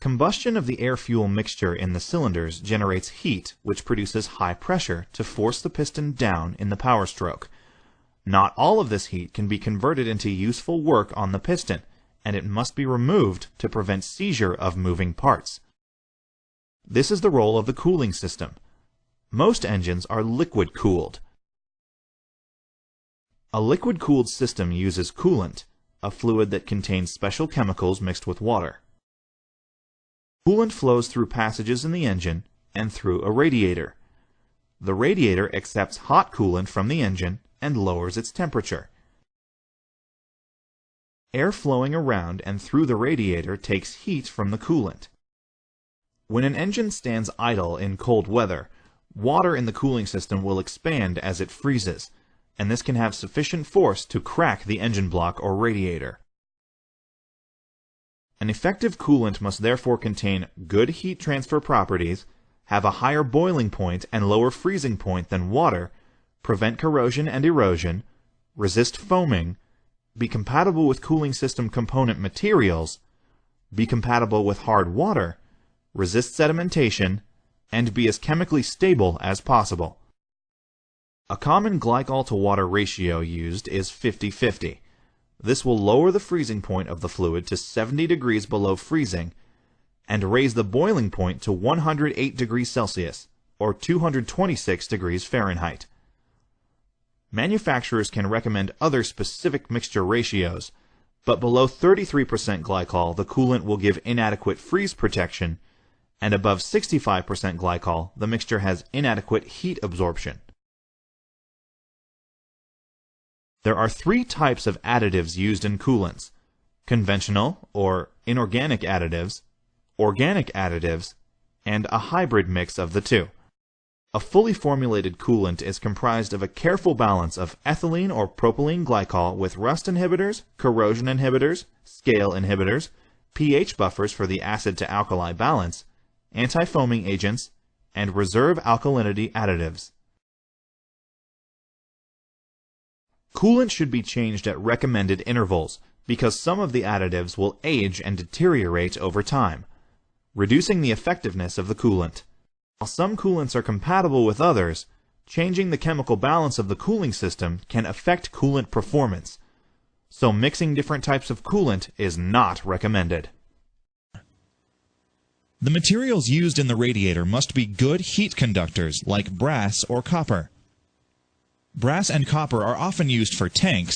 Combustion of the air-fuel mixture in the cylinders generates heat, which produces high pressure to force the piston down in the power stroke. Not all of this heat can be converted into useful work on the piston, and it must be removed to prevent seizure of moving parts. This is the role of the cooling system. Most engines are liquid-cooled. A liquid-cooled system uses coolant, a fluid that contains special chemicals mixed with water. Coolant flows through passages in the engine and through a radiator. The radiator accepts hot coolant from the engine and lowers its temperature. Air flowing around and through the radiator takes heat from the coolant. When an engine stands idle in cold weather, water in the cooling system will expand as it freezes, and this can have sufficient force to crack the engine block or radiator. An effective coolant must therefore contain good heat transfer properties, have a higher boiling point and lower freezing point than water, prevent corrosion and erosion, resist foaming, be compatible with cooling system component materials, be compatible with hard water, resist sedimentation, and be as chemically stable as possible. A common glycol-to-water ratio used is 50-50. This will lower the freezing point of the fluid to 70 degrees below freezing and raise the boiling point to 108 degrees Celsius, or 226 degrees Fahrenheit. Manufacturers can recommend other specific mixture ratios, but below 33% glycol, the coolant will give inadequate freeze protection, and above 65% glycol, the mixture has inadequate heat absorption. There are three types of additives used in coolants: conventional or inorganic additives, organic additives, and a hybrid mix of the two. A fully formulated coolant is comprised of a careful balance of ethylene or propylene glycol with rust inhibitors, corrosion inhibitors, scale inhibitors, pH buffers for the acid-to-alkali balance, anti-foaming agents, and reserve alkalinity additives. Coolant should be changed at recommended intervals because some of the additives will age and deteriorate over time, reducing the effectiveness of the coolant. While some coolants are compatible with others, changing the chemical balance of the cooling system can affect coolant performance, so mixing different types of coolant is not recommended. The materials used in the radiator must be good heat conductors like brass or copper. Brass and copper are often used for tanks,